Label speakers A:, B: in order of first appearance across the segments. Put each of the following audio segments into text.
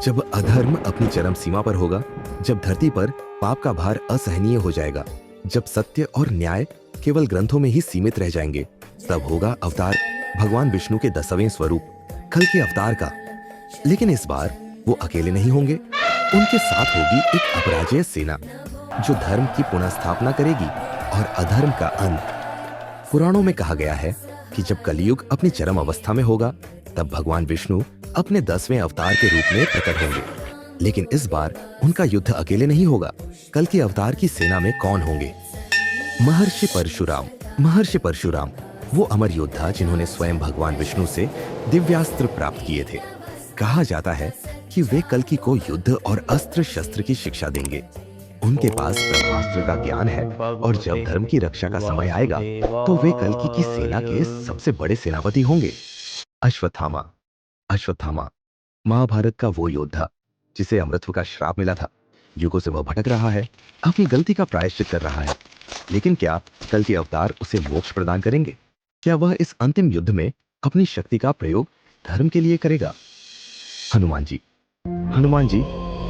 A: जब अधर्म अपनी चरम सीमा पर होगा, जब धरती पर पाप का भार असहनीय हो जाएगा, जब सत्य और न्याय केवल ग्रंथों में ही सीमित रह जाएंगे, तब होगा अवतार भगवान विष्णु के 10वें स्वरूप कल के अवतार का। लेकिन इस बार वो अकेले नहीं होंगे, उनके साथ होगी एक अपराजेय सेना जो धर्म की पुनः स्थापना करेगी और अधर्म का अंत। पुराणों में कहा गया है कि जब कलयुग अपनी चरम अवस्था में होगा, तब भगवान विष्णु अपने 10वें अवतार के रूप में प्रकट होंगे। लेकिन इस बार उनका युद्ध अकेले नहीं होगा। कल के अवतार की सेना में कौन होंगे? महर्षि परशुराम। महर्षि परशुराम वो अमर योद्धा जिन्होंने स्वयं भगवान विष्णु से दिव्यास्त्र प्राप्त किए थे। कहा जाता है कि वे कल्कि को युद्ध और अस्त्र शस्त्र की शिक्षा देंगे। उनके पास ब्रह्मास्त्र का ज्ञान है और जब धर्म की रक्षा का समय आएगा, तो वे कल्कि की सेना के सबसे बड़े सेनापति होंगे। अश्वत्थामा। अश्वत्थामा महाभारत का वो योद्धा जिसे अमृतत्व का श्राप मिला था। युगों से वह भटक रहा है, अपनी गलती का प्रायश्चित कर रहा है। लेकिन क्या कल के अवतार उसे मोक्ष प्रदान करेंगे? क्या वह इस अंतिम युद्ध में अपनी शक्ति का प्रयोग धर्म के लिए करेगा? हनुमान जी। हनुमान जी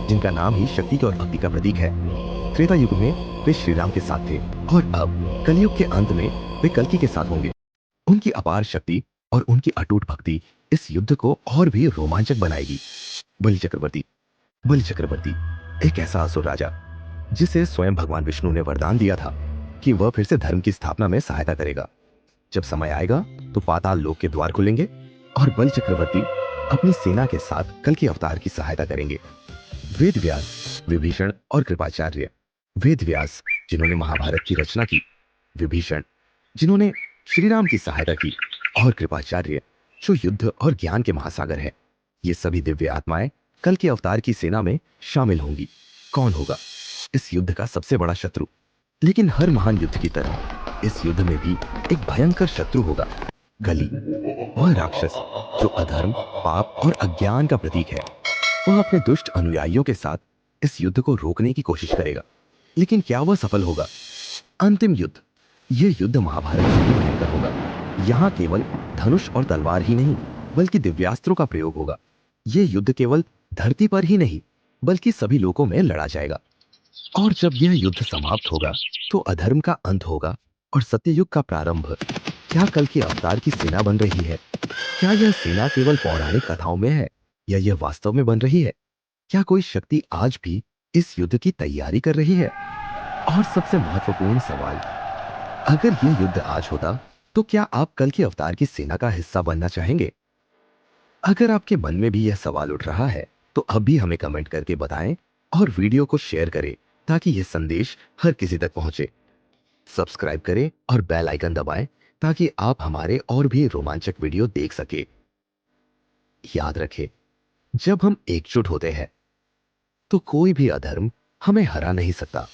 A: जिनका नाम ही शक्ति और भक्ति का प्रतीक है। त्रेता युग में वे श्री राम के साथ थे और अब कलयुग के अंत में वे कल्कि के साथ होंगे। उनकी अपार शक्ति और उनकी अटूट भक्ति इस युद्ध को और भी रोमांचक बनाएगी। बलि चक्रवर्ती। बलि चक्रवर्ती एक ऐसा असुर राजा जिसे स्वयं भगवान विष्णु ने वरदान दिया था कि वह फिर से धर्म की स्थापना में सहायता करेगा। जब समय आएगा तो पाताल लोक के द्वार खुलेंगे और बलि चक्रवर्ती अपनी सेना के साथ कल के अवतार की सहायता करेंगे। वेद व्यास, विभीषण और कृपाचार्य। वेद व्यास जिन्होंने महाभारत की रचना की, विभीषण जिन्होंने श्री राम की सहायता की और कृपाचार्य जो युद्ध और ज्ञान के महासागर है। ये सभी दिव्य आत्माएं कल के अवतार की सेना में शामिल होंगी। कौन होगा इस युद्ध का सबसे बड़ा शत्रु? लेकिन हर महान युद्ध की तरह इस युद्ध में भी एक भयंकर शत्रु होगा, कली। वह राक्षस जो अधर्म, पाप और अज्ञान का प्रतीक है। वह अपने दुष्ट अनुयायियों के साथ इस युद्ध को रोकने की कोशिश करेगा। लेकिन क्या वह सफल होगा? अंतिम युद्ध। यह युद्ध महाभारत से भी भयंकर होगा। यहाँ केवल धनुष और तलवार ही नहीं, बल्कि दिव्यास्त्रों का प्रयोग होगा। यह युद्ध केवल धरती पर ही नहीं, बल्कि सभी लोकों में लड़ा जाएगा। और जब यह युद्ध समाप्त होगा, तो अधर्म का अंत होगा और सत्ययुग का प्रारंभ। क्या कल के अवतार की सेना बन रही है? क्या यह सेना केवल पौराणिक कथाओं में है या यह वास्तव में बन रही है? क्या कोई शक्ति आज भी इस युद्ध की तैयारी कर रही है? और सबसे महत्वपूर्ण सवाल, अगर यह युद्ध आज होता, तो क्या आप कल के अवतार की सेना का हिस्सा बनना चाहेंगे? अगर आपके मन में भी यह सवाल उठ रहा है, तो अभी हमें कमेंट करके बताएं और वीडियो को शेयर करें ताकि यह संदेश हर किसी तक पहुंचे। सब्सक्राइब करें और बेल आइकन दबाएं ताकि आप हमारे और भी रोमांचक वीडियो देख सके। याद रखें, जब हम एकजुट होते हैं, तो कोई भी अधर्म हमें हरा नहीं सकता।